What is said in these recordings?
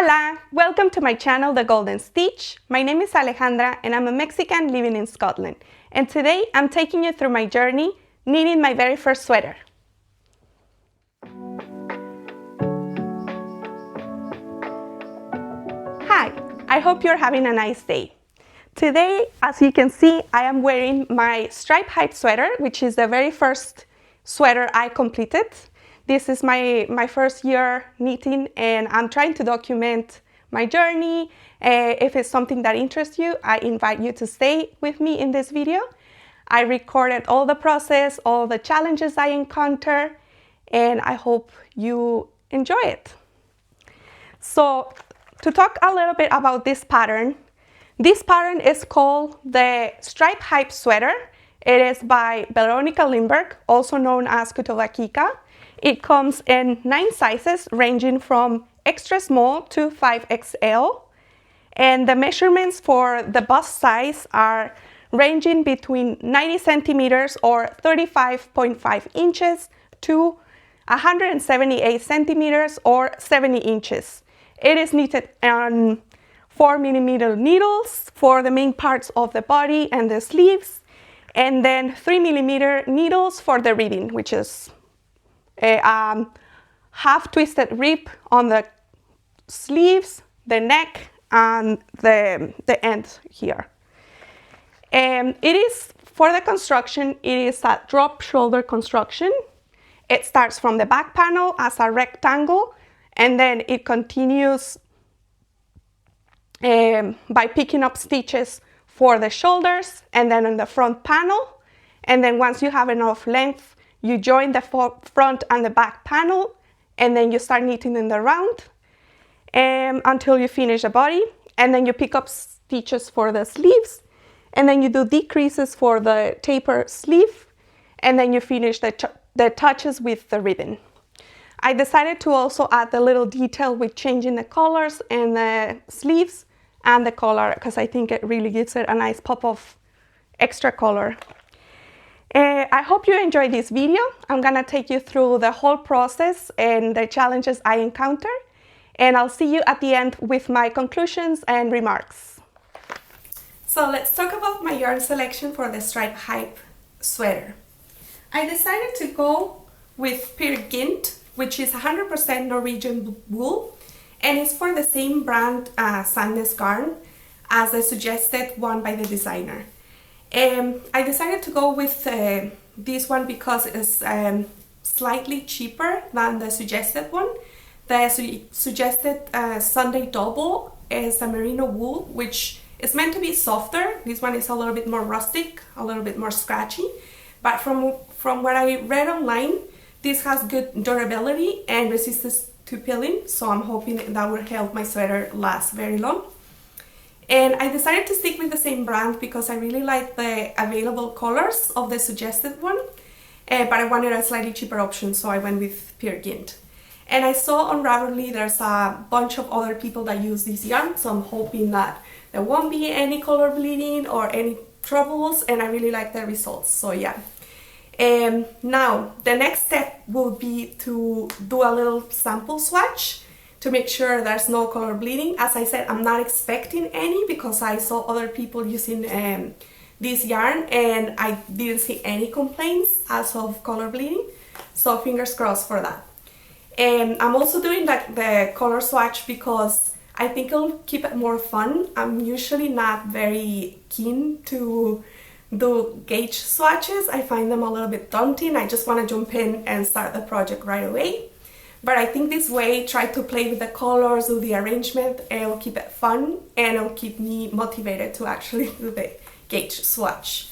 Hola! Welcome to my channel, The Golden Stitch. My name is Alejandra and I'm a Mexican living in Scotland. And today I'm taking you through my journey knitting my very first sweater. Hi! I hope you're having a nice day. Today, as you can see, I am wearing my stripe hype sweater, which is the very first sweater I completed. This is my first year knitting and I'm trying to document my journey. If it's something that interests you, I invite you to stay with me in this video. I recorded all the process, all the challenges I encounter, and I hope you enjoy it. So to talk a little bit about this pattern is called the Stripe Hype Sweater. It is by Veronica Lindberg, also known as Kutovakika. It comes in 9 sizes ranging from extra small to 5XL. And the measurements for the bust size are ranging between 90 centimeters or 35.5 inches to 178 centimeters or 70 inches. It is knitted on 4mm needles for the main parts of the body and the sleeves, and then 3mm needles for the ribbing, which is a half twisted rib on the sleeves, the neck, and the end here. It is, for the construction, it is a drop shoulder construction. It starts from the back panel as a rectangle, and then it continues by picking up stitches for the shoulders and then on the front panel. And then once you have enough length, you join the front and the back panel, and then you start knitting in the round until you finish the body. And then you pick up stitches for the sleeves, and then you do decreases for the taper sleeve, and then you finish the touches with the ribbon. I decided to also add a little detail with changing the colors and the sleeves and the collar, because I think it really gives it a nice pop of extra color. I hope you enjoyed this video. I'm gonna take you through the whole process and the challenges I encountered, and I'll see you at the end with my conclusions and remarks. So let's talk about my yarn selection for the Stripe Hype sweater. I decided to go with Peer Gynt, which is 100% Norwegian wool, and it's for the same brand Sandnes yarn as the suggested one by the designer. I decided to go with this one because it's slightly cheaper than the suggested one. The suggested Sunday double is a merino wool, which is meant to be softer. This one is a little bit more rustic, a little bit more scratchy. But from what I read online, this has good durability and resistance to peeling, so I'm hoping that will help my sweater last very long. And I decided to stick with the same brand because I really like the available colors of the suggested one, but I wanted a slightly cheaper option, so I went with Peer Gynt. And I saw on Ravelry there's a bunch of other people that use this yarn, so I'm hoping that there won't be any color bleeding or any troubles, and I really like the results, so yeah. Now, the next step will be to do a little sample swatch to make sure there's no color bleeding. As I said, I'm not expecting any because I saw other people using this yarn and I didn't see any complaints as of color bleeding, so fingers crossed for that. And I'm also doing the color swatch because I think it'll keep it more fun. I'm usually not very keen to do gauge swatches. I find them a little bit daunting. I just want to jump in and start the project right away. But I think this way, try to play with the colors, do the arrangement, and it'll keep it fun and it'll keep me motivated to actually do the gauge swatch.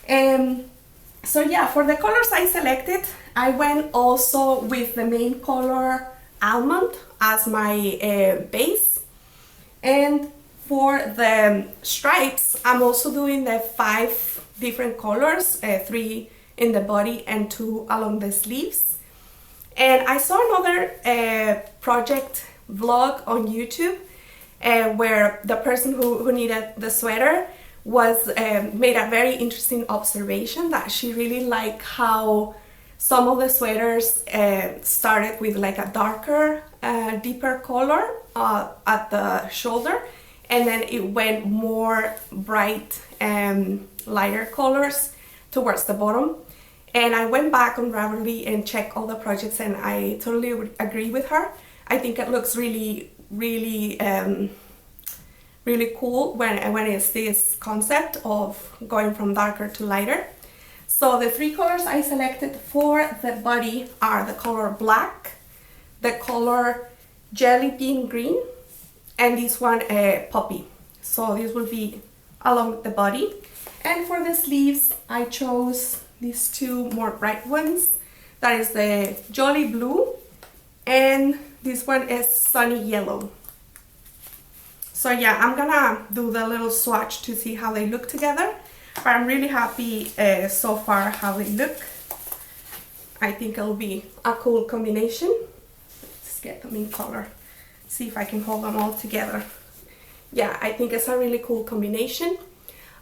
So yeah, for the colors I selected, I went also with the main color almond as my base. And for the stripes, I'm also doing the 5 different colors, 3 in the body and 2 along the sleeves. And I saw another project vlog on YouTube where the person who knitted the sweater was made a very interesting observation that she really liked how some of the sweaters started with like a darker, deeper color at the shoulder, and then it went more bright and lighter colors towards the bottom. And I went back on Ravelry and checked all the projects, and I totally would agree with her. I think it looks really cool when it's this concept of going from darker to lighter. So the three colors I selected for the body are the color black, the color jelly bean green, and this one poppy. So this will be along the body. And for the sleeves, I chose these two more bright ones. That is the jolly blue, and this one is sunny yellow. So yeah, I'm gonna do the little swatch to see how they look together, but I'm really happy so far how they look. I think it'll be a cool combination. Let's get them in color, see if I can hold them all together. Yeah, I think it's a really cool combination.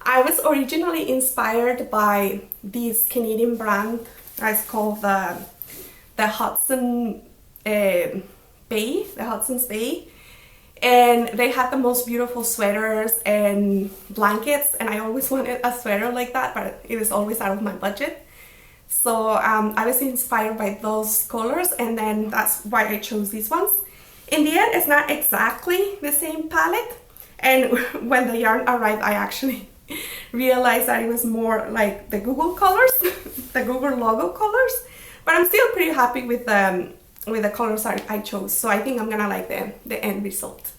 I was originally inspired by this Canadian brand. It's called the Hudson's Bay, and they had the most beautiful sweaters and blankets, and I always wanted a sweater like that, but it was always out of my budget. So I was inspired by those colors, and then that's why I chose these ones. In the end, it's not exactly the same palette, and when the yarn arrived, I actually realized that it was more like the Google colors, the Google logo colors, but I'm still pretty happy with the colors I chose. So I think I'm gonna like the end result.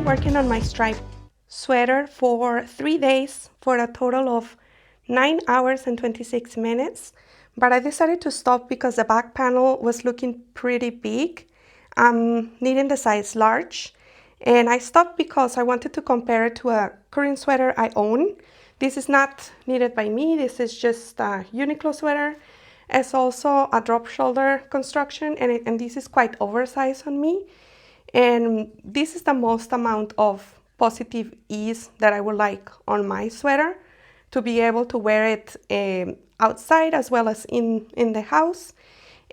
Working on my striped sweater for 3 days for a total of 9 hours and 26 minutes, but I decided to stop because the back panel was looking pretty big. I'm needing the size large, and I stopped because I wanted to compare it to a current sweater I own. This is not knitted by me, this is just a Uniqlo sweater. It's also a drop shoulder construction, and this is quite oversized on me. And this is the most amount of positive ease that I would like on my sweater, to be able to wear it outside as well as in the house.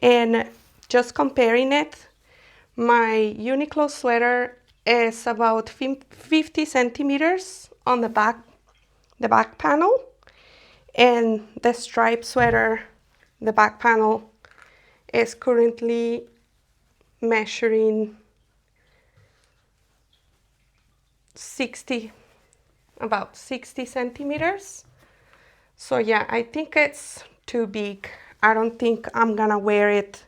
And just comparing it, my Uniqlo sweater is about 50 centimeters on the back panel, and the striped sweater, the back panel, is currently measuring about 60 centimeters. So yeah, I think it's too big. I don't think I'm gonna wear it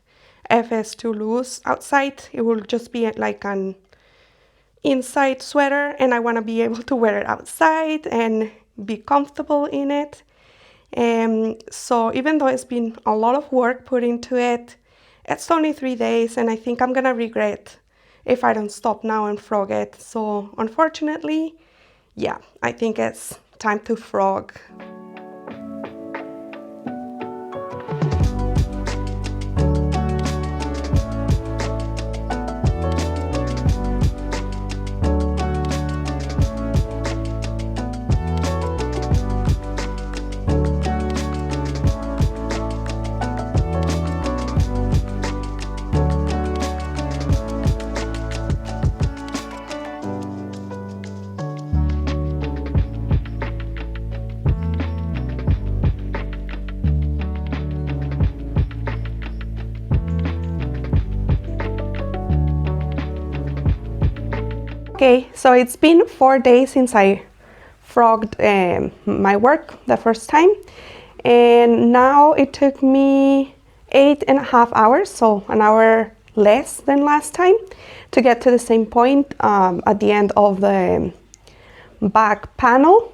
if it's too loose outside. It will just be like an inside sweater, and I want to be able to wear it outside and be comfortable in it. So even though it's been a lot of work put into it, it's only 3 days, and I think I'm gonna regret if I don't stop now and frog it. So unfortunately, yeah, I think it's time to frog. Okay, so it's been 4 days since I frogged my work the first time, and now it took me 8.5 hours, so an hour less than last time, to get to the same point at the end of the back panel.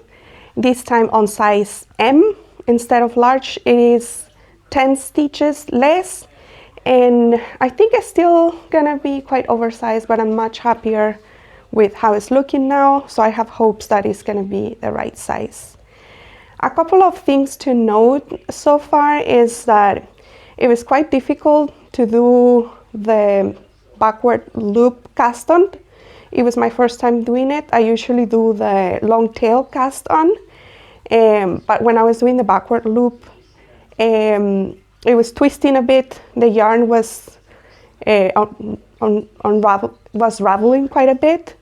This time on size M instead of large. It is 10 stitches less, and I think it's still gonna be quite oversized, but I'm much happier with how it's looking now, so I have hopes that it's gonna be the right size. A couple of things to note so far is that it was quite difficult to do the backward loop cast on. It was my first time doing it. I usually do the long tail cast on, but when I was doing the backward loop, it was twisting a bit. The yarn was raveling quite a bit,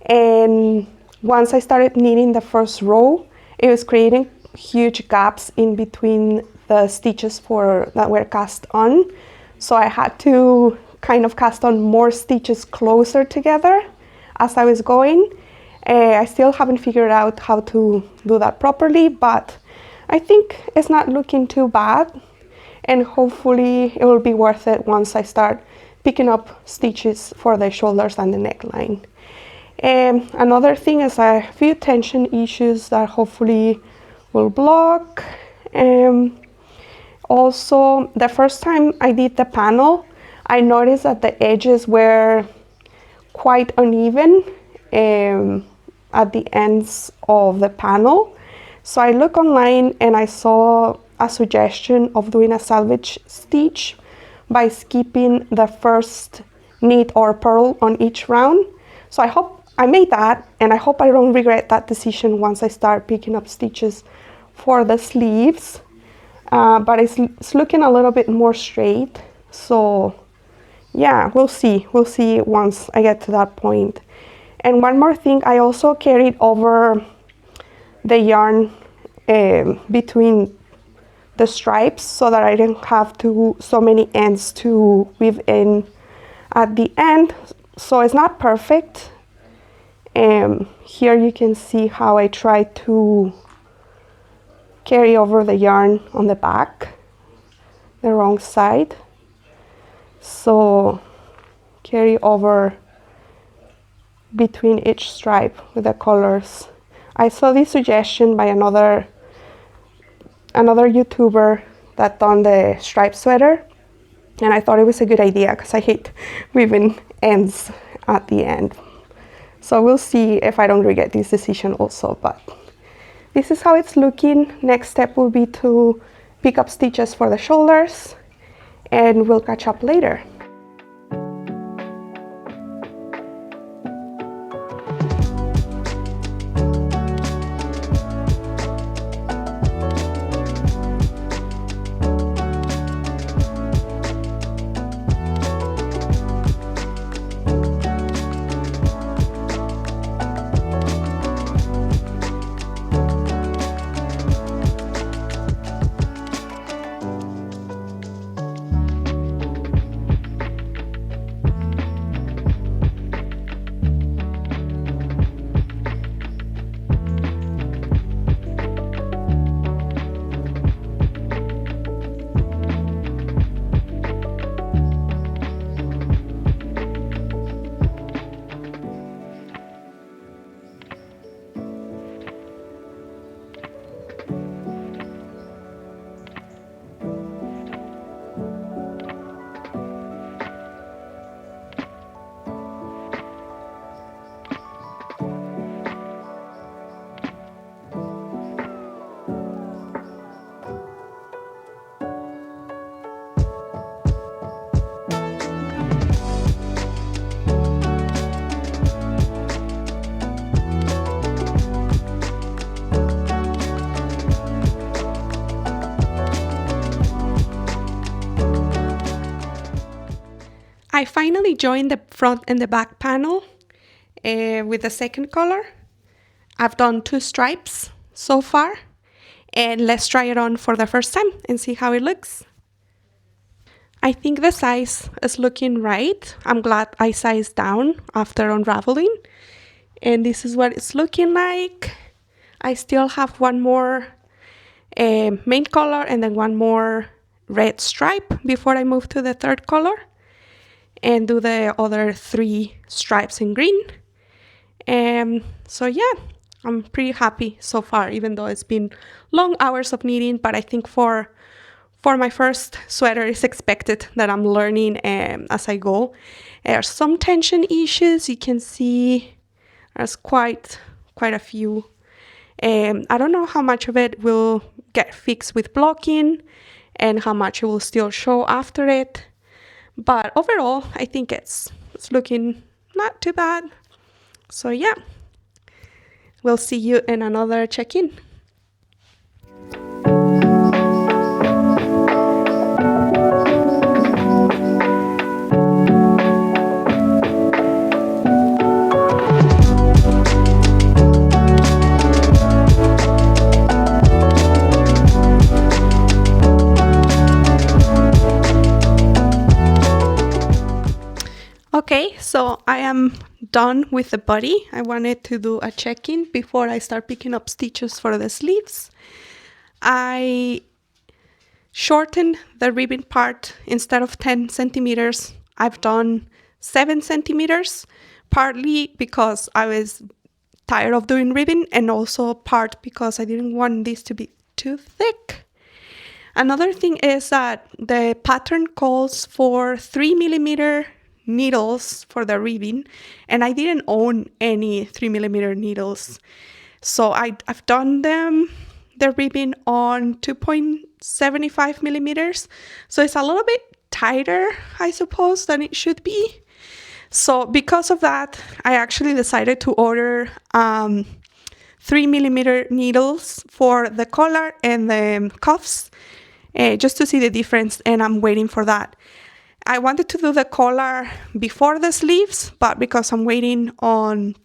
and once I started knitting the first row, it was creating huge gaps in between the stitches that were cast on. So I had to kind of cast on more stitches closer together as I was going. I still haven't figured out how to do that properly, but I think it's not looking too bad, and hopefully it will be worth it once I start picking up stitches for the shoulders and the neckline. Another thing is a few tension issues that hopefully will block. Also, the first time I did the panel, I noticed that the edges were quite uneven at the ends of the panel. So I looked online and I saw a suggestion of doing a salvage stitch by skipping the first knit or purl on each round. So I hope I made that, and I hope I don't regret that decision once I start picking up stitches for the sleeves. But it's looking a little bit more straight, so yeah, we'll see once I get to that point. And one more thing, I also carried over the yarn between the stripes so that I didn't have so many ends to weave in at the end. So it's not perfect. Here you can see how I try to carry over the yarn on the back, the wrong side. So carry over between each stripe with the colors. I saw this suggestion by another YouTuber that done the striped sweater, and I thought it was a good idea because I hate weaving ends at the end. So we'll see if I don't regret this decision also, but this is how it's looking. Next step will be to pick up stitches for the shoulders, and we'll catch up later. I finally joined the front and the back panel with the second color. I've done 2 stripes so far, and let's try it on for the first time and see how it looks. I think the size is looking right. I'm glad I sized down after unraveling. And this is what it's looking like. I still have one more main color and then one more red stripe before I move to the third color and do the other 3 stripes in green. So yeah, I'm pretty happy so far, even though it's been long hours of knitting, but I think for my first sweater, it's expected that I'm learning as I go. There's some tension issues. You can see there's quite a few. I don't know how much of it will get fixed with blocking and how much it will still show after it. But overall, I think it's looking not too bad. So yeah, we'll see you in another check-in. Okay, so I am done with the body. I wanted to do a check-in before I start picking up stitches for the sleeves. I shortened the ribbon part. Instead of 10 centimeters, I've done 7 centimeters, partly because I was tired of doing ribbon and also part because I didn't want this to be too thick. Another thing is that the pattern calls for 3mm needles for the ribbon, and I didn't own any 3mm needles, so I've done the ribbon on 2.75 millimeters, so it's a little bit tighter, I suppose, than it should be. So because of that, I actually decided to order 3mm needles for the collar and the cuffs, just to see the difference, and I'm waiting for that. I wanted to do the collar before the sleeves, but because I'm waiting on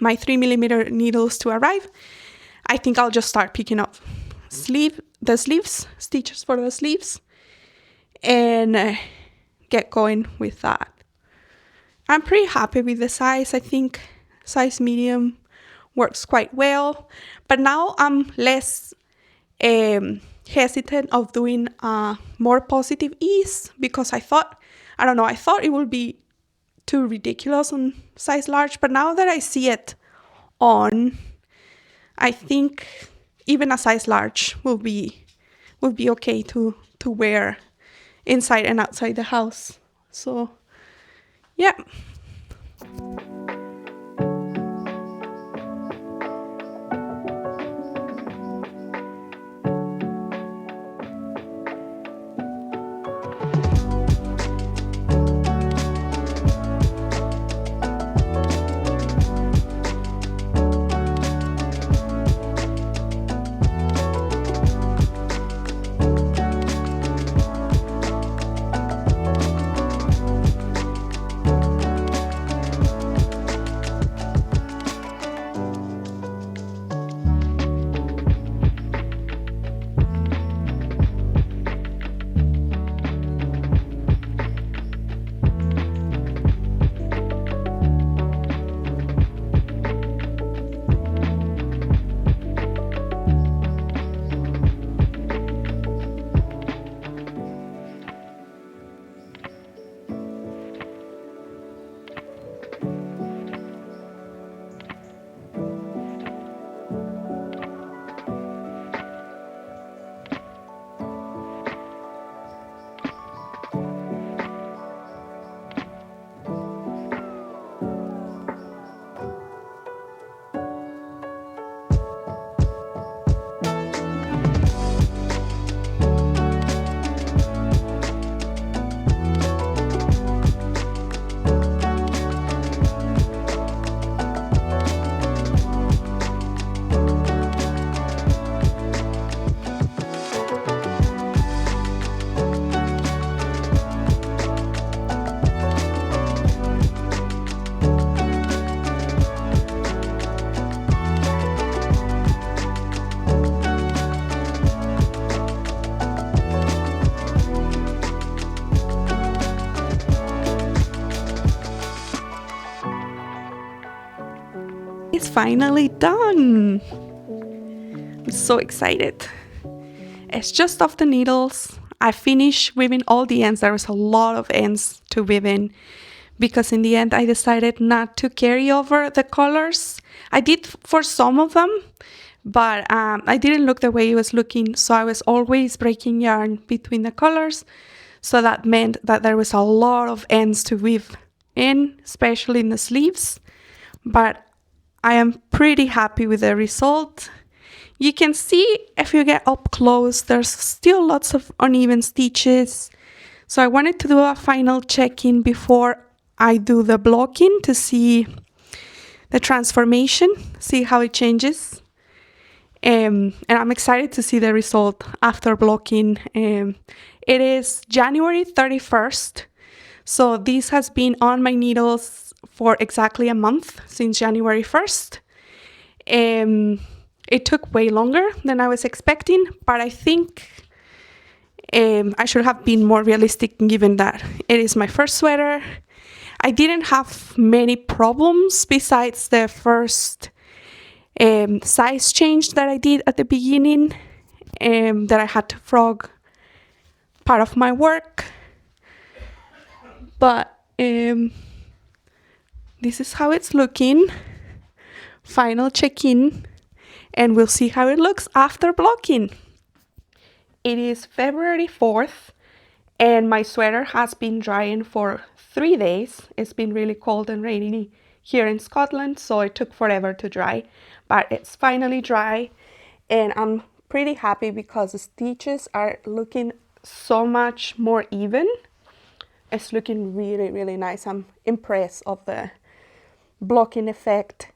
my 3mm needles to arrive, I think I'll just start picking up the sleeves, stitches for the sleeves, and get going with that. I'm pretty happy with the size. I think size medium works quite well, but now I'm less hesitant of doing more positive ease, because I thought it would be too ridiculous on size large, but now that I see it on, I think even a size large will be okay to wear inside and outside the house. So yeah. finally done. I'm so excited. It's just off the needles. I finished weaving all the ends. There was a lot of ends to weave in because in the end I decided not to carry over the colors. I did for some of them, but I didn't look the way it was looking, so I was always breaking yarn between the colors. So that meant that there was a lot of ends to weave in, especially in the sleeves. But I am pretty happy with the result. You can see if you get up close, there's still lots of uneven stitches. So I wanted to do a final check-in before I do the blocking to see the transformation, see how it changes. And I'm excited to see the result after blocking. It is January 31st. So this has been on my needles for exactly a month, since January 1st. It took way longer than I was expecting, but I think I should have been more realistic given that it is my first sweater. I didn't have many problems besides the first size change that I did at the beginning, that I had to frog part of my work. But this is how it's looking. Final check-in, and we'll see how it looks after blocking. It is February 4th, and my sweater has been drying for 3 days. It's been really cold and rainy here in Scotland, so it took forever to dry, but it's finally dry, and I'm pretty happy because the stitches are looking so much more even. It's looking really, really nice. I'm impressed of the blocking effect.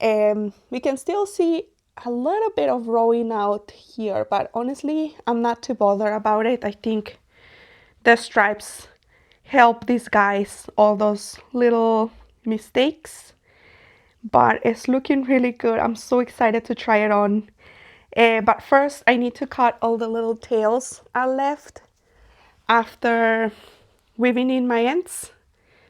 We can still see a little bit of rowing out here, but honestly, I'm not too bothered about it. I think the stripes help disguise all those little mistakes, but it's looking really good. I'm so excited to try it on. But first, I need to cut all the little tails I left after weaving in my ends,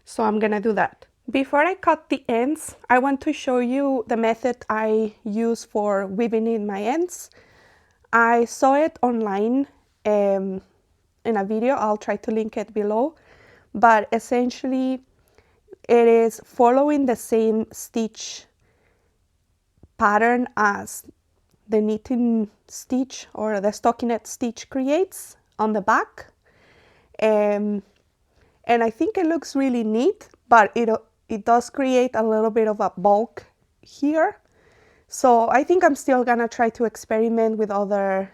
so I'm gonna do that. Before I cut the ends, I want to show you the method I use for weaving in my ends. I saw it online in a video. I'll try to link it below, but essentially it is following the same stitch pattern as the knitting stitch or the stockinette stitch creates on the back. And I think it looks really neat, but it does create a little bit of a bulk here. So I think I'm still gonna try to experiment with other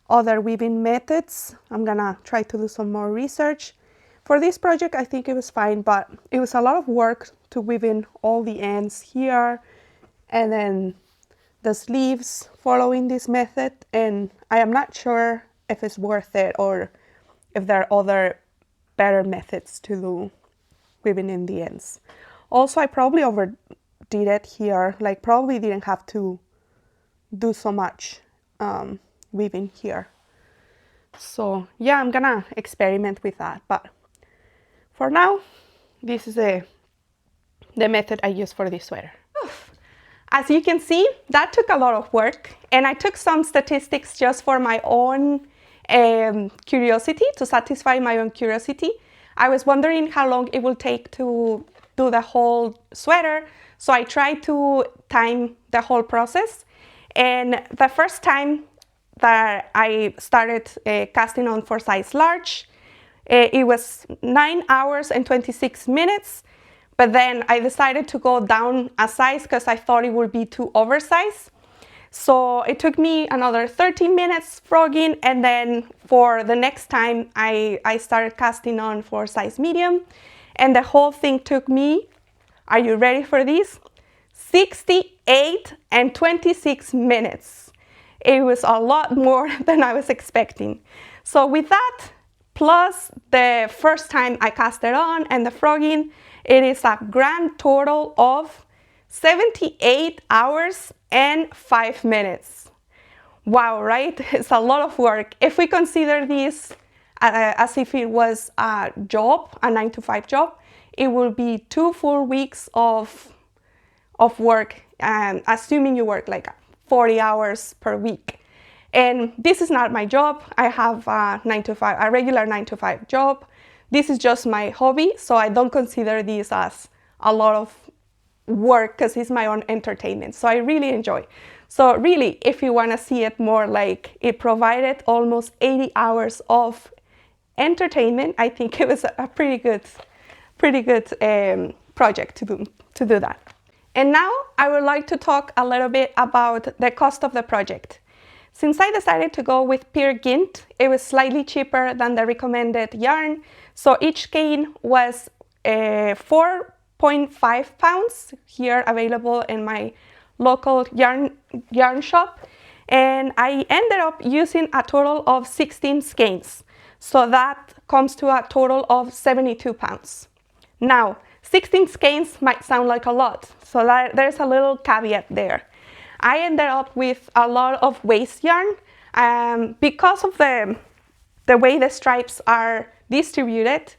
weaving methods. I'm gonna try to do some more research. For this project, I think it was fine, but it was a lot of work to weave in all the ends here and then the sleeves following this method, and I am not sure if it's worth it or if there are other better methods to do weaving in the ends. Also, I probably overdid it here, like probably didn't have to do so much weaving here. So yeah, I'm gonna experiment with that, but for now, this is the method I use for this sweater. As you can see, that took a lot of work, and I took some statistics just for my own curiosity, to satisfy my own curiosity. I was wondering how long it will take to do the whole sweater, so I tried to time the whole process. And the first time that I started casting on for size large, it was 9 hours and 26 minutes, but then I decided to go down a size because I thought it would be too oversized. So it took me another 13 minutes frogging, and then for the next time I started casting on for size medium, and the whole thing took me, are you ready for this? 68 and 26 minutes. It was a lot more than I was expecting. So with that, plus the first time I cast it on and the frogging, it is a grand total of 78 hours and 5 minutes. Wow, right? It's a lot of work. If we consider this as if it was a job, a 9-to-5 job, it will be 2 full weeks of of work, assuming you work like 40 hours per week. And this is not my job. I have a regular 9-to-5 job. This is just my hobby, so I don't consider this as a lot of work because it's my own entertainment. So I really enjoy. So really, if you want to see it more, like, it provided almost 80 hours of entertainment, I think it was a pretty good project to do that. And now I would like to talk a little bit about the cost of the project. Since I decided to go with Peer Gynt, it was slightly cheaper than the recommended yarn. So each skein was 4.5 pounds, here available in my local yarn shop. And I ended up using a total of 16 skeins. So that comes to a total of 72 pounds. Now, 16 skeins might sound like a lot, so there's a little caveat there. I ended up with a lot of waste yarn because of the way the stripes are distributed.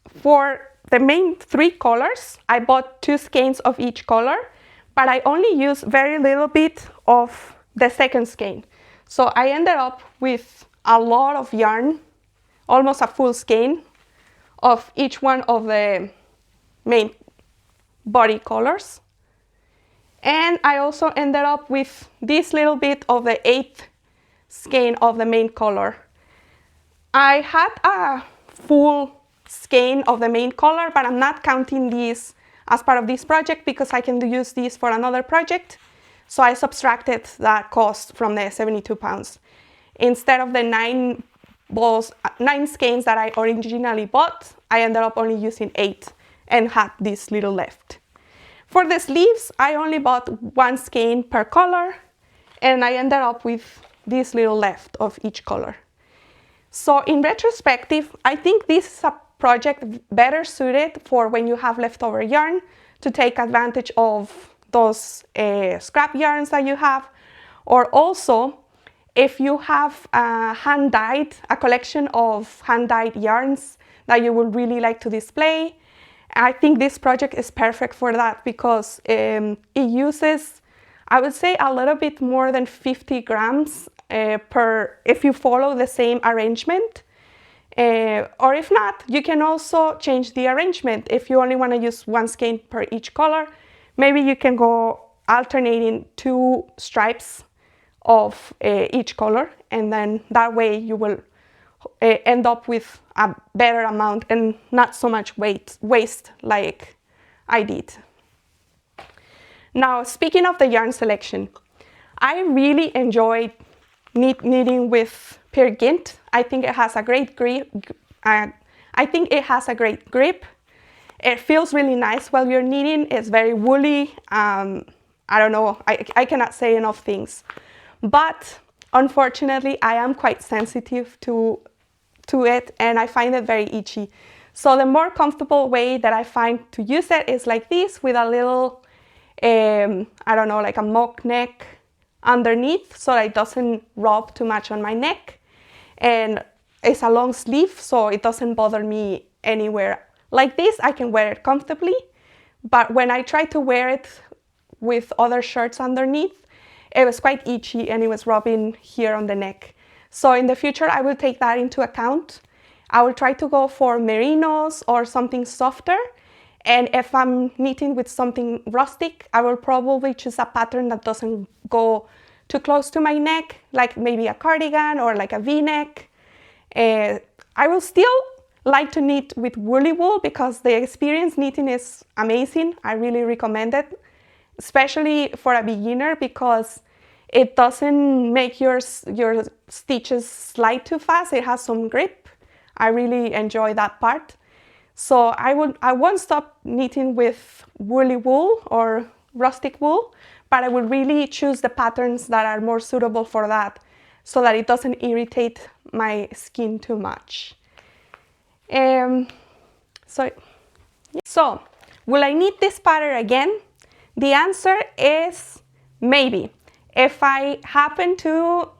For the main 3 colors, I bought 2 skeins of each color, but I only used very little bit of the second skein. So I ended up with a lot of yarn, almost a full skein of each one of the main body colors. And I also ended up with this little bit of the 8th skein of the main color. I had a full skein of the main color, but I'm not counting these as part of this project because I can use these for another project. So I subtracted that cost from the 72 pounds. Instead of the 9 skeins that I originally bought, I ended up only using 8 and had this little left. For the sleeves, I only bought 1 skein per color, and I ended up with this little left of each color. So in retrospective, I think this is a project better suited for when you have leftover yarn to take advantage of those scrap yarns that you have, or also if you have a collection of hand-dyed yarns that you would really like to display. I think this project is perfect for that because it uses, I would say, a little bit more than 50 grams if you follow the same arrangement. Or if not, you can also change the arrangement. If you only want to use 1 skein per each color, maybe you can go alternating 2 stripes of each color, and then that way you will end up with a better amount and not so much waste like I did. Now, speaking of the yarn selection, I really enjoyed knitting with Peer Gynt. I think it has a great grip. It feels really nice while you're knitting. It's very woolly. I don't know, I cannot say enough things. But unfortunately, I am quite sensitive to it, and I find it very itchy. So the more comfortable way that I find to use it is like this, with a little, I don't know, like a mock neck underneath, so that it doesn't rub too much on my neck. And it's a long sleeve, so it doesn't bother me anywhere. Like this, I can wear it comfortably, but when I try to wear it with other shirts underneath, it was quite itchy and it was rubbing here on the neck. So in the future, I will take that into account. I will try to go for merinos or something softer. And if I'm knitting with something rustic, I will probably choose a pattern that doesn't go too close to my neck, like maybe a cardigan or like a V-neck. I will still like to knit with woolly wool because the experience knitting is amazing. I really recommend it, especially for a beginner, because it doesn't make your stitches slide too fast. It has some grip. I really enjoy that part. So I won't stop knitting with woolly wool or rustic wool, but I will really choose the patterns that are more suitable for that, so that it doesn't irritate my skin too much. So will I knit this pattern again? The answer is maybe. If I happen to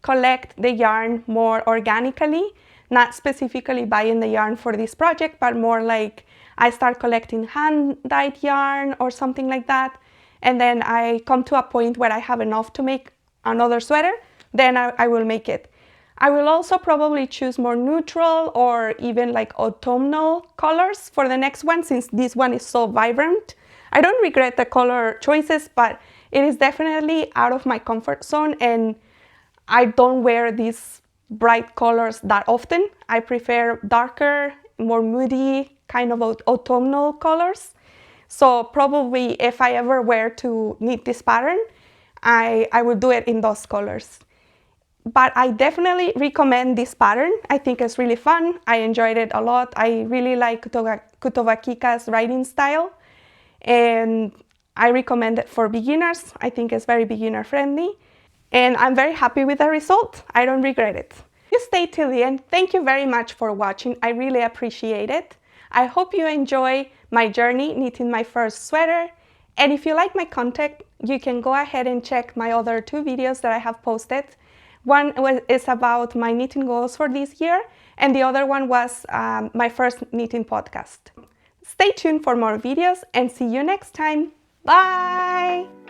collect the yarn more organically, not specifically buying the yarn for this project, but more like I start collecting hand-dyed yarn or something like that, and then I come to a point where I have enough to make another sweater, then I will make it. I will also probably choose more neutral or even like autumnal colors for the next one, since this one is so vibrant. I don't regret the color choices, but it is definitely out of my comfort zone, and I don't wear these bright colors that often. I prefer darker, more moody, kind of autumnal colors. So probably if I ever were to knit this pattern, I would do it in those colors. But I definitely recommend this pattern. I think it's really fun. I enjoyed it a lot. I really like Kutovakika's writing style, and I recommend it for beginners. I think it's very beginner friendly, and I'm very happy with the result. I don't regret it. If you stayed till the end, thank you very much for watching. I really appreciate it. I hope you enjoy my journey knitting my first sweater. And if you like my content, you can go ahead and check my other 2 videos that I have posted. One is about my knitting goals for this year, and the other one was my first knitting podcast. Stay tuned for more videos, and see you next time. Bye!